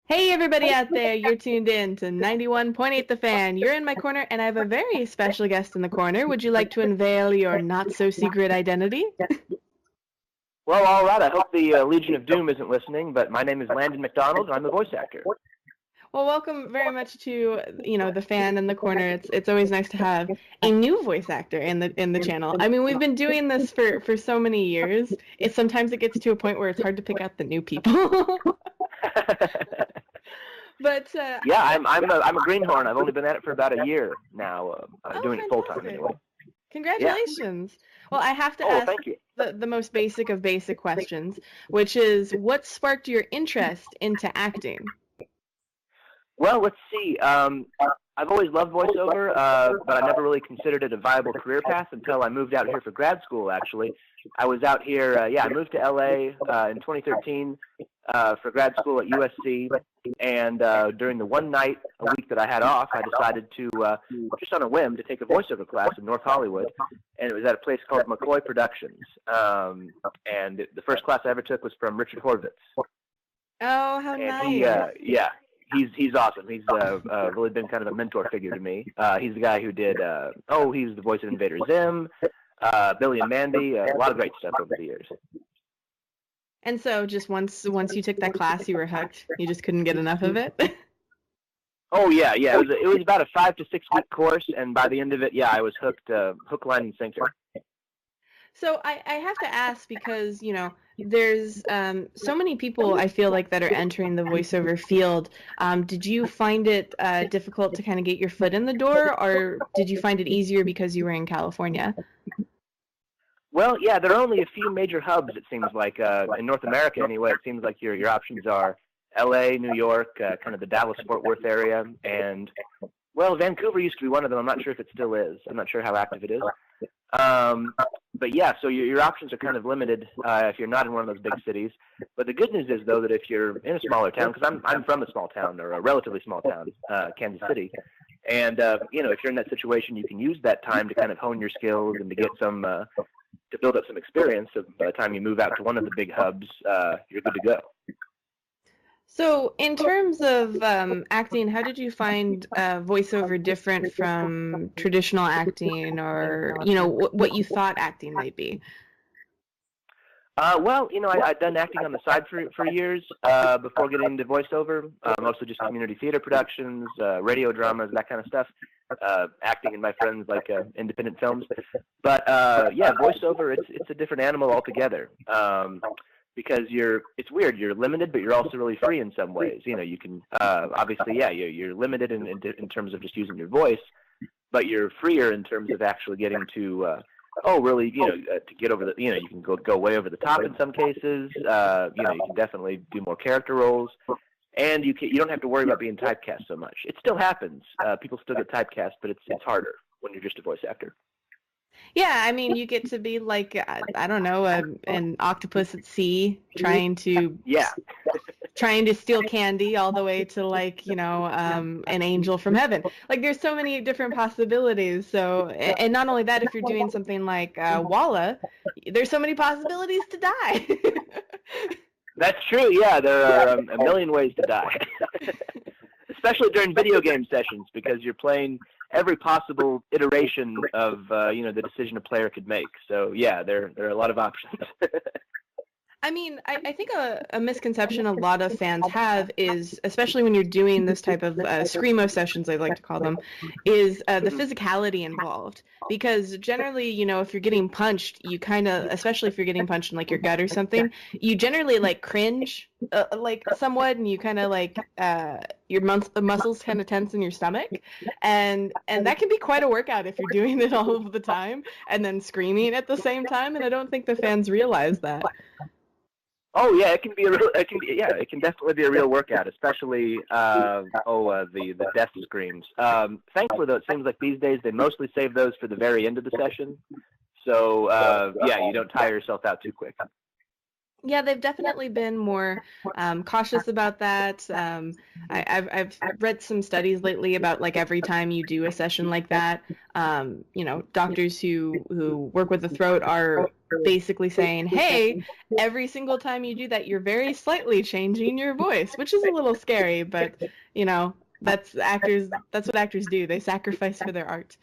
Hey everybody out there, you're tuned in to 91.8 The Fan. You're in my corner and I have a very special guest in the corner. Would you like to unveil your not-so-secret identity? Well, all right. I hope the Legion of Doom isn't listening, but my name is Landon McDonald, and I'm the voice actor. Well, welcome very much to, The Fan in the corner. It's always nice to have a new voice actor in the channel. I mean, we've been doing this for so many years. Sometimes it gets to a point where it's hard to pick out the new people. But yeah, I'm a greenhorn. I've only been at it for about a year now, doing it full time anyway. Congratulations. Yeah. Well, I have to ask thank you. The most basic of basic questions, which is what sparked your interest into acting? Well, let's see. I've always loved voiceover, but I never really considered it a viable career path until I moved out here for grad school, actually. I was out here, I moved to LA in 2013 for grad school at USC, and during the one night a week that I had off, I decided to, just on a whim, to take a voiceover class in North Hollywood, and it was at a place called McCoy Productions, and the first class I ever took was from Richard Horvitz. Oh, how and nice. He's awesome. He's really been kind of a mentor figure to me. He's the guy who did, he was the voice of Invader Zim, Billy and Mandy, a lot of great stuff over the years. And so just once you took that class, you were hooked? You just couldn't get enough of it? Oh, yeah. It was about a 5 to 6 week course, and by the end of it, I was hooked, hook, line, and sinker. So I have to ask because, there's so many people I feel like that are entering the voiceover field. Did you find it difficult to kind of get your foot in the door, or did you find it easier because you were in California? Well, yeah, there are only a few major hubs, it seems like. In North America, anyway, it seems like your options are L.A., New York, kind of the Dallas-Fort Worth area, and, well, Vancouver used to be one of them. I'm not sure if it still is. I'm not sure how active it is. But yeah, so your options are kind of limited if you're not in one of those big cities. But the good news is, though, that if you're in a smaller town, because I'm from a small town, or a relatively small town, Kansas City, and if you're in that situation, you can use that time to kind of hone your skills and to get some, to build up some experience. So by the time you move out to one of the big hubs, you're good to go. So in terms of acting, how did you find voiceover different from traditional acting, or, what you thought acting might be? Well, I'd done acting on the side for years before getting into voiceover, mostly just community theater productions, radio dramas, that kind of stuff, acting in my friends' like independent films. But voiceover, it's a different animal altogether. Because it's weird. You're limited, but you're also really free in some ways. You can obviously, you're limited in terms of just using your voice, but you're freer in terms of actually getting to, to get over the, you can go way over the top in some cases. You can definitely do more character roles, and you don't have to worry about being typecast so much. It still happens. People still get typecast, but it's harder when you're just a voice actor. Yeah, I mean, you get to be like, I don't know, an octopus at sea trying to steal candy all the way to like, an angel from heaven. Like, there's so many different possibilities. So, and not only that, if you're doing something like Walla, there's so many possibilities to die. That's true. Yeah, there are a million ways to die, especially during video game sessions, because you're playing every possible iteration of the decision a player could make. So yeah, there are a lot of options. I mean, I think a misconception a lot of fans have is, especially when you're doing this type of screamo sessions, I like to call them, is the physicality involved. Because generally, if you're getting punched, you kind of, especially if you're getting punched in like your gut or something, you generally like cringe like somewhat, and you kind of like your muscles kind of tense in your stomach, and that can be quite a workout if you're doing it all of the time and then screaming at the same time. And I don't think the fans realize that. Oh yeah, it can definitely be a real workout, especially the death screams. Thankfully, though, it seems like these days they mostly save those for the very end of the session. So you don't tire yourself out too quick. Yeah, they've definitely been more cautious about that. I've read some studies lately about like every time you do a session like that, doctors who work with the throat are basically saying, hey, every single time you do that, you're very slightly changing your voice, which is a little scary, but that's what actors do. They sacrifice for their art.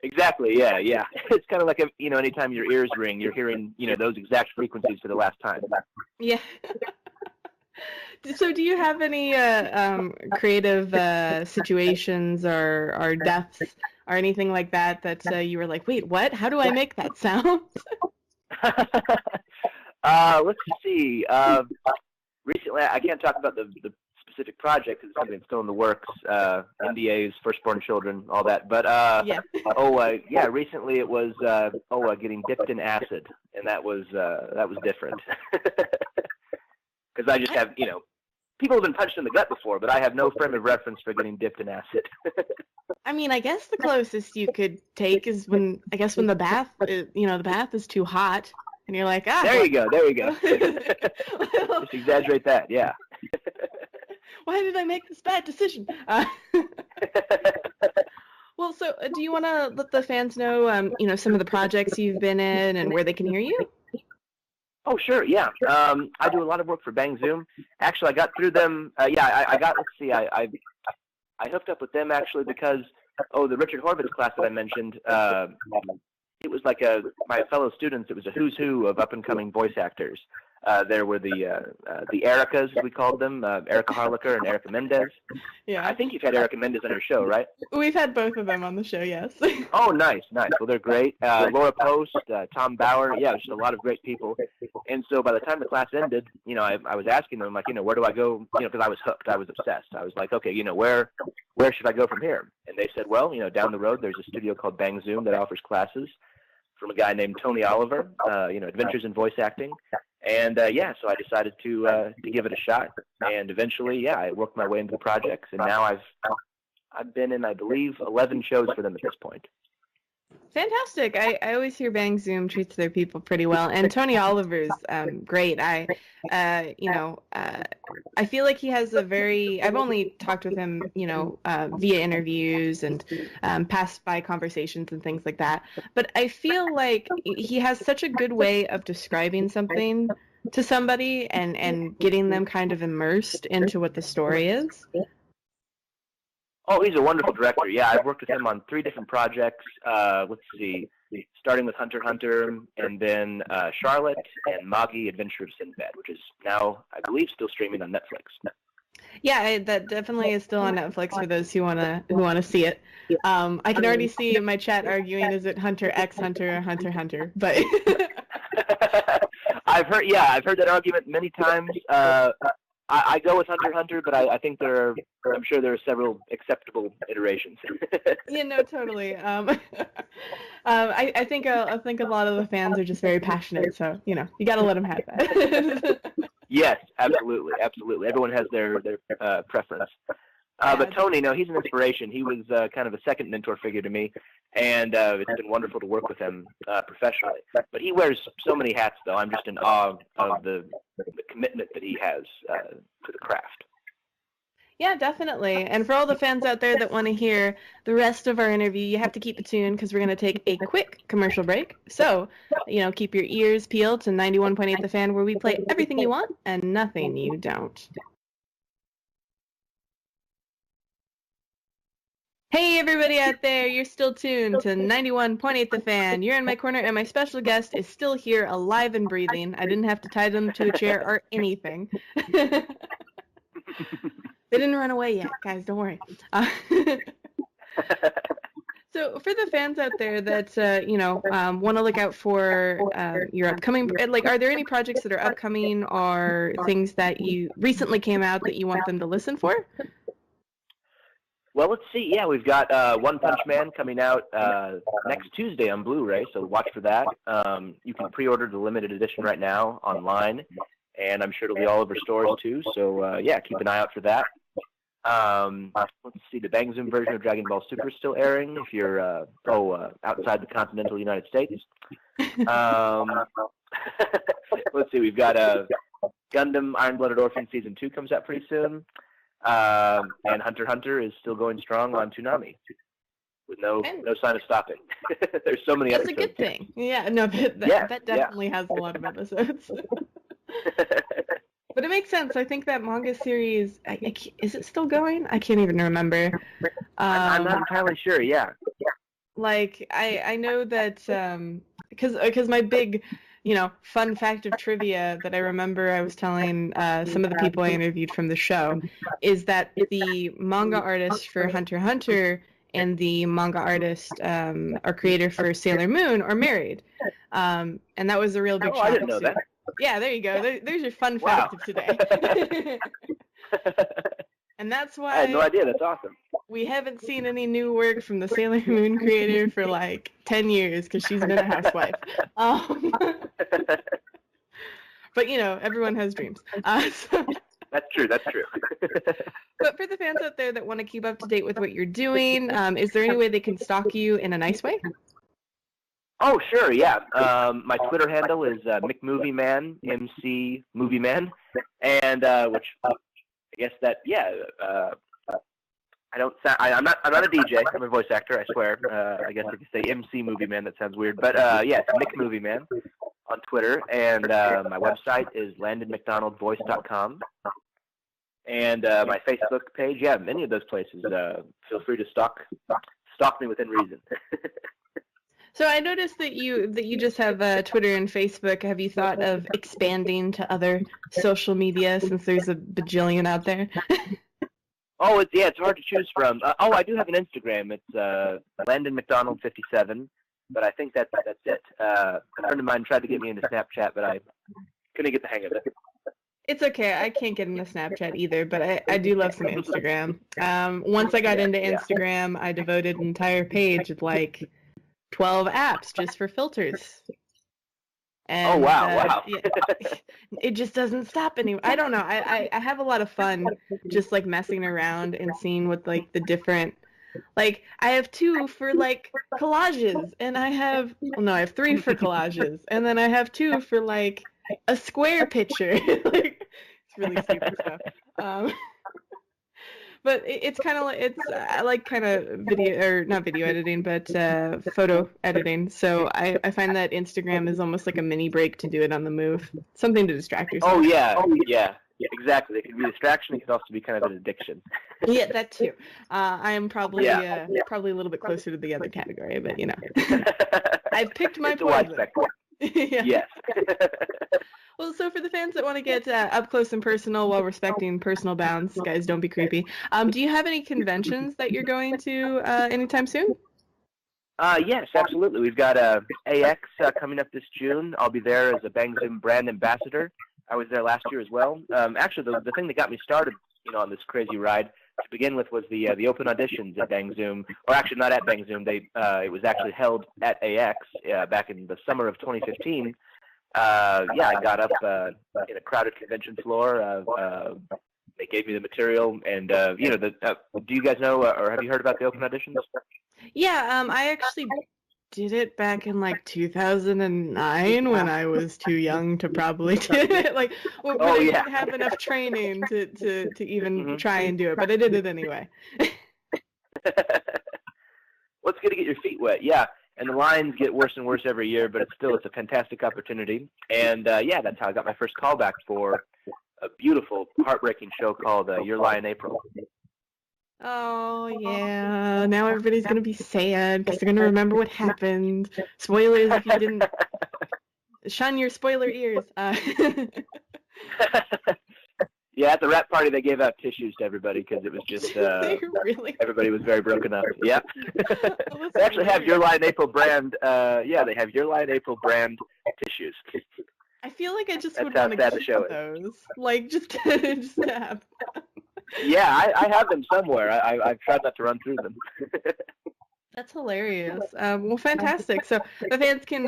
Exactly. Yeah. Yeah. It's kind of like anytime your ears ring, you're hearing those exact frequencies for the last time. Yeah. So do you have any creative situations or deaths or anything like that you were like, wait, what? How do I make that sound? Let's see. Recently, I can't talk about the specific project because it's still in the works. NDAs, firstborn children, all that. But Yeah. recently it was getting dipped in acid, and that was different. Because I just have people have been punched in the gut before, but I have no frame of reference for getting dipped in acid. I mean, I guess the closest you could take is when the bath is too hot, and you're like, There you go. Just exaggerate that, yeah. Why did I make this bad decision? Well, so do you want to let the fans know, some of the projects you've been in and where they can hear you? Oh, sure, yeah. I do a lot of work for Bang Zoom. Actually, I got through them. I hooked up with them actually because, the Richard Horvitz class that I mentioned, it was like my fellow students, it was a who's who of up-and-coming voice actors. There were the Ericas, as we called them, Erica Harlicker and Erica Mendez. Yeah. I think you've had Erica Mendez on your show, right? We've had both of them on the show, yes. Oh, nice. Well, they're great. Laura Post, Tom Bauer, yeah, just a lot of great people. And so by the time the class ended, I was asking them, like, where do I go? Because I was hooked. I was obsessed. I was like, okay, where should I go from here? And they said, well, down the road, there's a studio called Bang Zoom that offers classes from a guy named Tony Oliver, Adventures in Voice Acting. And, so I decided to give it a shot. And eventually, I worked my way into the projects. And now I've been in, I believe, 11 shows for them at this point. Fantastic. I always hear Bang Zoom treats their people pretty well. And Tony Oliver's great. I feel like he has I've only talked with him, via interviews and passed by conversations and things like that. But I feel like he has such a good way of describing something to somebody and getting them kind of immersed into what the story is. Oh, he's a wonderful director. Yeah, I've worked with him on 3 different projects. Let's see, starting with Hunter x Hunter, and then Charlotte and Moggy, Adventure of Sinbad, which is now, I believe, still streaming on Netflix. Yeah, that definitely is still on Netflix for those who wanna see it. I can already see in my chat arguing, is it Hunter x Hunter or Hunter x Hunter? But I've heard that argument many times. I go with Hunter x Hunter, but I think I'm sure there are several acceptable iterations. Yeah, no, totally. I think a lot of the fans are just very passionate, so you got to let them have that. Yes, absolutely. Everyone has their preference. But Tony, he's an inspiration. He was kind of a second mentor figure to me, and it's been wonderful to work with him professionally. But he wears so many hats, though. I'm just in awe of the commitment that he has to the craft. Yeah, definitely. And for all the fans out there that want to hear the rest of our interview, you have to keep it tuned because we're going to take a quick commercial break. So, keep your ears peeled to 91.8 The Fan, where we play everything you want and nothing you don't. Hey everybody out there, you're still tuned to 91.8 The Fan. You're in my corner and my special guest is still here, alive and breathing. I didn't have to tie them to a chair or anything. They didn't run away yet, guys, don't worry. So for the fans out there that, want to look out for your upcoming, are there any projects that are upcoming or things that you recently came out that you want them to listen for? Well, let's see. Yeah, we've got One Punch Man coming out next Tuesday on Blu-ray, so watch for that. You can pre-order the limited edition right now online, and I'm sure it'll be all over stores too. So keep an eye out for that. Let's see. The Bang Zoom version of Dragon Ball Super is still airing if you're outside the continental United States. Let's see. We've got Gundam Iron-Blooded Orphan Season 2 comes out pretty soon. And Hunter x Hunter is still going strong on Toonami with no sign of stopping. There's so many episodes. That's a good thing. Yeah, no, that definitely has a lot of episodes. But it makes sense. I think that manga series, is it still going? I can't even remember. I'm not entirely sure, yeah. Like, I know that, because my big, fun fact of trivia that I remember I was telling some of the people I interviewed from the show is that the manga artist for Hunter x Hunter and the manga artist or creator for Sailor Moon are married. And that was a real big shock. I didn't know that. Yeah, there you go. There's your fun fact of today. And that's why I had no idea. That's awesome. We haven't seen any new work from the Sailor Moon creator for like 10 years because she's been a housewife. But everyone has dreams. So. That's true. That's true. But for the fans out there that want to keep up to date with what you're doing, is there any way they can stalk you in a nice way? Oh, sure, yeah. My Twitter handle is McMovieMan, MC Movie Man, and which I guess that I don't sound. I'm not a DJ. I'm a voice actor. I swear. I guess if you say MC Movie Man, that sounds weird. But yeah, it's McMovie Man on Twitter, and my website is LandonMcDonaldVoice.com, and my Facebook page. Yeah, many of those places. Feel free to stalk me within reason. So I noticed that you just have Twitter and Facebook. Have you thought of expanding to other social media since there's a bajillion out there? Oh, it's hard to choose from. I do have an Instagram. It's Landon McDonald 57, but I think that's it. A friend of mine tried to get me into Snapchat, but I couldn't get the hang of it. It's okay. I can't get into Snapchat either, but I do love some Instagram. Once I got into Instagram, I devoted an entire page of like 12 apps just for filters. And, wow. Yeah, it just doesn't stop anymore. I don't know. I have a lot of fun just like messing around and seeing what like the different, like I have 2 for like collages, and I have 3 for collages, and then I have 2 for like a square picture. Like it's really stupid stuff. But it's kind of like I like kind of video, or not video editing, but photo editing. So I find that Instagram is almost like a mini break to do it on the move, something to distract yourself. Oh yeah, exactly. It can be a distraction. It can also be kind of an addiction. Yeah, that too. I am probably a little bit closer to the other category, but I've picked my poison. Yeah. Yes. Well, so for the fans that want to get up close and personal while respecting personal bounds, guys, don't be creepy. Do you have any conventions that you're going to anytime soon? Yes, absolutely. We've got AX coming up this June. I'll be there as a Bang Zoom brand ambassador. I was there last year as well. Actually, the thing that got me started, on this crazy ride to begin with was the open auditions at Bang Zoom, or actually not at Bang Zoom. It was actually held at AX back in the summer of 2015. I got up in a crowded convention floor. They gave me the material, and do you guys know or have you heard about the open auditions? Yeah, I actually did it back in like 2009 when I was too young to probably do it. Like, I didn't have enough training to even try and do it, but I did it anyway. Well, it's good to get your feet wet, yeah. And the lines get worse and worse every year, but it's a fantastic opportunity. And that's how I got my first callback for a beautiful, heartbreaking show called Your Lie in April. Oh, yeah. Now everybody's going to be sad because they're going to remember what happened. Spoilers if you didn't. Shun your spoiler ears. Yeah, at the rap party, they gave out tissues to everybody because it was just, really? Everybody was very broken up. Yep. They actually have Your Lie in April brand, they have Your Lie in April brand tissues. I feel like I just would want to keep those. Like, just to have them. Yeah, I have them somewhere. I've tried not to run through them. That's hilarious. Well, fantastic. So the fans can,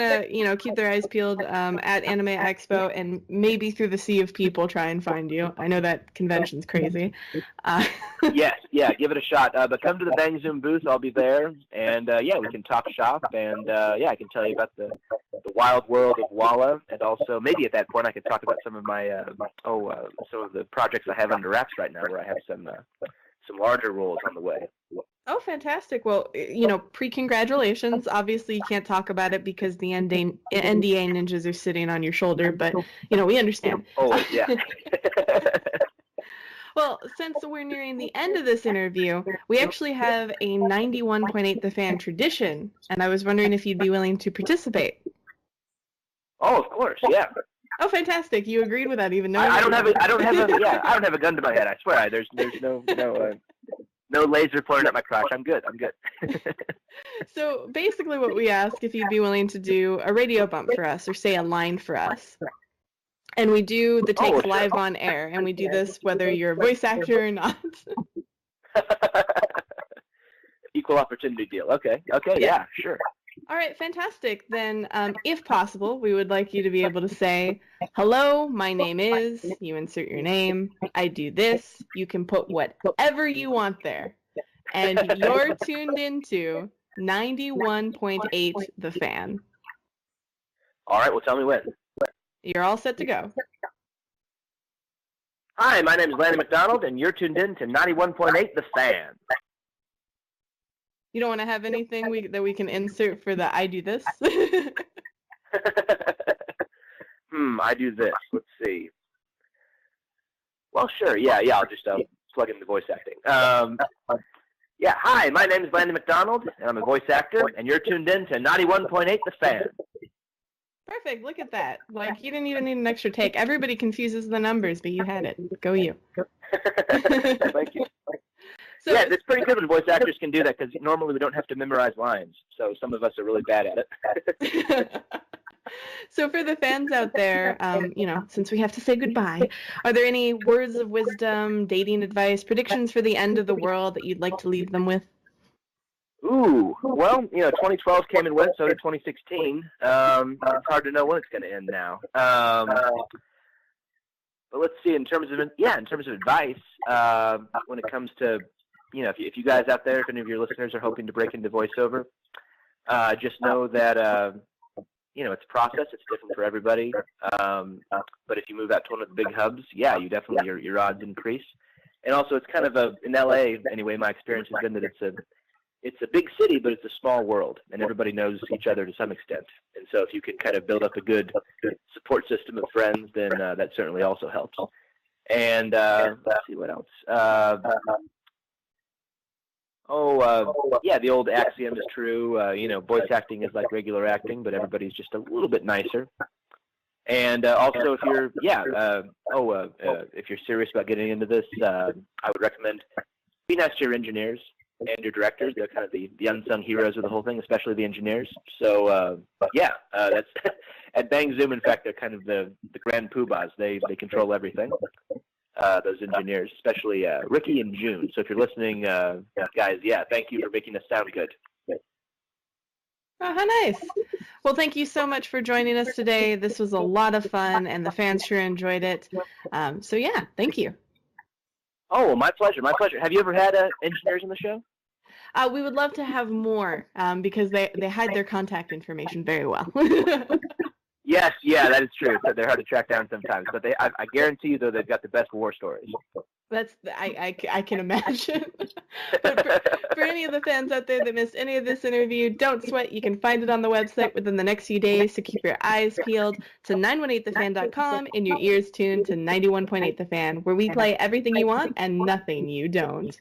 keep their eyes peeled at Anime Expo and maybe through the sea of people try and find you. I know that convention's crazy. Uh, Yes, yeah, give it a shot. But come to the Bang Zoom booth. I'll be there, and yeah, we can talk shop, and yeah, I can tell you about the wild world of Walla, and also maybe at that point I could talk about some of my some of the projects I have under wraps right now, where I have some larger roles on the way. oh, fantastic. Well, pre-congratulations. Obviously, you can't talk about it because the NDA ninjas are sitting on your shoulder, but, we understand. Oh, yeah. Well, since we're nearing the end of this interview, we actually have a 91.8 The Fan tradition, and I was wondering if you'd be willing to participate. Oh, of course, yeah. Oh, fantastic! You agreed without even knowing. I don't have a gun to my head. I swear. There's no laser pointing at my crotch. I'm good. So basically, what we ask if you'd be willing to do a radio bump for us, or say a line for us. And we do the takes live on air, and we do this whether you're a voice actor or not. Equal opportunity deal. Okay, yeah, sure. All right, fantastic. Then, if possible, we would like you to be able to say, hello, my name is, you insert your name, I do this, you can put whatever you want there. And you're tuned into 91.8 The Fan. All right, well, tell me when. You're all set to go. Hi, my name is Landon McDonald, and you're tuned in to 91.8 The Fan. You don't want to have anything that we can insert for the I do this? I do this. Let's see. Well, sure. Yeah, I'll just plug in the voice acting. Yeah, hi, my name is Landon McDonald, and I'm a voice actor, and you're tuned in to 91.8 The Fan. Perfect. Look at that. Like, you didn't even need an extra take. Everybody confuses the numbers, but you had it. Go you. Thank you. So, yeah, it's pretty good when voice actors can do that, because normally we don't have to memorize lines. So some of us are really bad at it. So for the fans out there, since we have to say goodbye, are there any words of wisdom, dating advice, predictions for the end of the world that you'd like to leave them with? Ooh, well, 2012 came and went, so did 2016. It's hard to know when it's going to end now. But let's see, in terms of advice, when it comes to, if you guys out there, if any of your listeners are hoping to break into voiceover, just know that, it's a process. It's different for everybody. But if you move out to one of the big hubs, yeah, you definitely, your odds increase. And also, it's kind of in LA, anyway, my experience has been that it's a big city, but it's a small world, and everybody knows each other to some extent. And so if you can kind of build up a good support system of friends, then that certainly also helps. And let's see what else. Yeah, the old axiom is true. Voice acting is like regular acting, but everybody's just a little bit nicer. And also, if you're if you're serious about getting into this, I would recommend be nice to your engineers and your directors. They're kind of the unsung heroes of the whole thing, especially the engineers. So that's at Bang Zoom. In fact, they're kind of the grand poobahs. They control everything. Those engineers, especially Ricky and June. So if you're listening, guys, yeah, thank you for making us sound good. Oh, how nice. Well, thank you so much for joining us today. This was a lot of fun, and the fans sure enjoyed it. So yeah, thank you. Oh, well, my pleasure. My pleasure. Have you ever had engineers on the show? We would love to have more because they hide their contact information very well. Yes, yeah, that is true. So they're hard to track down sometimes, but I guarantee you, though, they've got the best war stories. I can imagine. But for any of the fans out there that missed any of this interview, don't sweat. You can find it on the website within the next few days, so keep your eyes peeled to 918thefan.com and your ears tuned to 91.8 The Fan, where we play everything you want and nothing you don't.